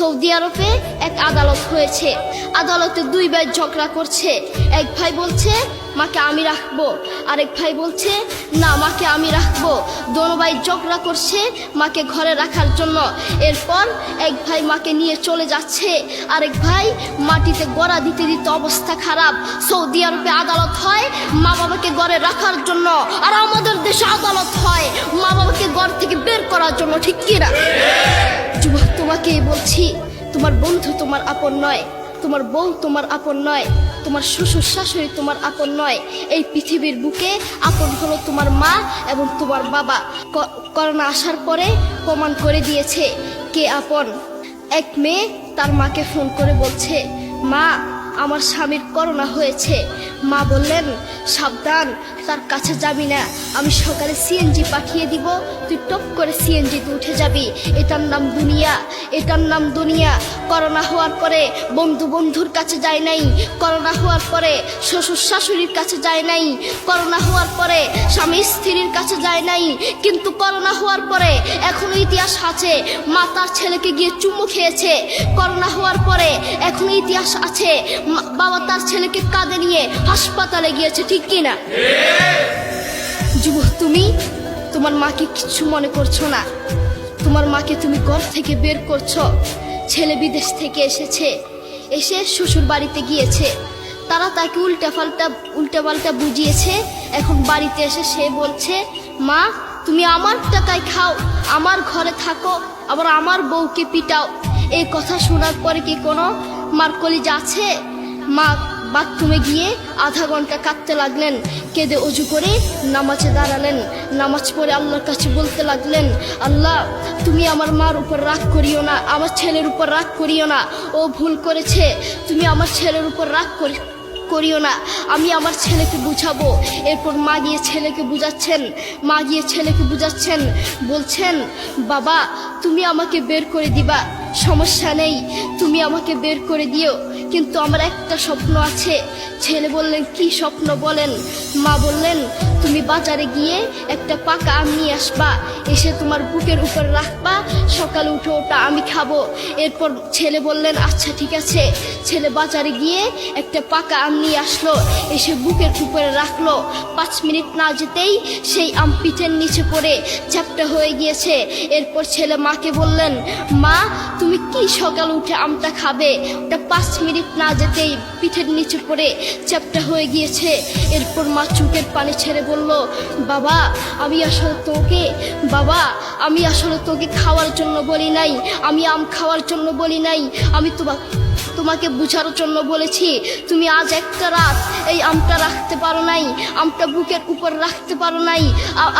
Saudi আরবে এক আদালত হয়েছে। আদালতে দুই ভাই ঝগড়া করছে। এক ভাই বলছে মাকে আমি রাখবো, আরেক ভাই বলছে না মাকে আমি রাখবো। দোনো ভাই ঝগড়া করছে মাকে ঘরে রাখার জন্য। এরপর এক ভাই মাকে নিয়ে চলে যাচ্ছে, আরেক ভাই মাটিতে গড়া দিতে দিতে অবস্থা খারাপ। সৌদি আরবে আদালত হয় মা বাবাকে ঘরে রাখার জন্য, আর আমাদের দেশে আদালত হয় মা বাবাকে ঘর থেকে বের করার জন্য, ঠিক কিনা? যুবক, তোমাকেই বলছি, তোমার বন্ধু তোমার আপন নয়, তোমার বউ তোমার আপন নয়, তোমার শ্বশুর শাশুড়ি তোমার আপন নয়। এই পৃথিবীর বুকে আপন হলো তোমার মা এবং তোমার বাবা। করোনা আসার পরে প্রমাণ করে দিয়েছে কে আপন। এক মেয়ে তার মাকে ফোন করে বলছে, মা আমার স্বামীর করোনা হয়েছে। মা বললেন সাবধান, তার কাছে যাবি না, আমি সকালে সিএনজি পাঠিয়ে দিব, তুই টপ করে সিএনজিতে উঠে যাবি। এটার নাম দুনিয়া, এটার নাম দুনিয়া। করোনা হওয়ার পরে বন্ধু বন্ধুর কাছে যায় নাই, করোনা হওয়ার পরে শ্বশুর শাশুড়ির কাছে যায় নাই, করোনা হওয়ার পরে স্বামী স্ত্রীর কাছে যায় নাই, কিন্তু করোনা হওয়ার পরে এখনো ইতিহাস আছে মা তার ছেলেকে গিয়ে চুমু খেয়েছে। করোনা হওয়ার পরে এখনো ইতিহাস আছে বাবা তার ছেলেকে কাঁধে নিয়ে হাসপাতালে গিয়েছে, ঠিক কিনা? যুবক, তুমি তোমার মাকে কিছু মনে করছো না। তোমার মাকে তুমি ঘর থেকে বের করছো। ছেলে বিদেশ থেকে এসেছে, এসে শ্বশুর বাড়িতে গিয়েছে, তারা তাকে উল্টাপাল্টা বুঝিয়েছে। এখন বাড়িতে এসে সে বলছে, মা তুমি আমার টাকায় খাও, আমার ঘরে থাকো, আবার আমার বউকে পিটাও। এই কথা শোনার পরে কি কোনো মার কলিজা আছে? মা বাথরুমে গিয়ে আধা ঘন্টা কাঁদতে লাগলেন। কেঁদে অজু করে নামাজে দাঁড়ালেন। নামাজ পড়ে আল্লাহর কাছে বলতে লাগলেন, আল্লাহ তুমি আমার মার উপর রাগ করিও না, আমার ছেলের উপর রাগ করিও না, ও ভুল করেছে, তুমি আমার ছেলের উপর রাগ করিও না, আমি আমার ছেলেকে বুঝাবো। এরপর মা গিয়ে ছেলেকে বুঝাচ্ছেন, বলছেন বাবা তুমি আমাকে বের করে দিবা, সমস্যা নেই, তুমি আমাকে বের করে দিও, কিন্তু আমার একটা স্বপ্ন আছে। ছেলে বললেন কি স্বপ্ন বলেন? মা বললেন তুমি বাজারে গিয়ে একটা পাকা আম নিয়ে আসবা, এসে তোমার বুকের উপর রাখবা, সকালে উঠে ওটা আমি খাবো। এরপর ছেলে বললেন আচ্ছা ঠিক আছে। ছেলে বাজারে গিয়ে একটা পাকা আম নিয়ে আসলো, এসে বুকের উপরে রাখলো। 5 মিনিট না যেতেই সেই আম পিঠের নিচে পড়ে চ্যাপ্টা হয়ে গিয়েছে। এরপর ছেলে মাকে বললেন, মা তুমি কি সকালে উঠে আমটা খাবে? ওটা 5 মিনিট না যেতেই পিঠের নিচে পড়ে চ্যাপ্টা হয়ে গিয়েছে। এরপর মা চোখের পানি ছেড়ে বলল, বাবা আমি আসলে তোকে খাওয়ার জন্য বলি নাই, আমি আম খাওয়ার জন্য বলি নাই, আমি তোমাকে বুঝার জন্য বলেছি। তুমি আজ একটা রাত এই আমটা রাখতে পারো নাই, আমটা বুকের উপর রাখতে পারো নাই,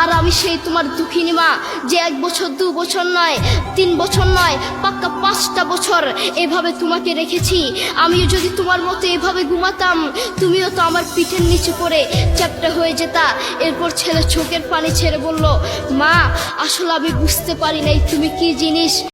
আর আমি সেই তোমার দুঃখিনী মা যে 1 বছর 2 বছর নয় 3 বছর নয় পাক্কা 5টা বছর এভাবে তোমাকে রেখেছি। আমিও যদি তোমার মতো এভাবে ঘুমাতাম, তুমিও তো আমার পিঠের নিচে পড়ে চ্যাপ্টা হয়ে যেতা। এরপর ছেলে চোখের পানি ছেড়ে বলল, মা আসলে আমি বুঝতে পারি নাই তুমি কি জিনিস।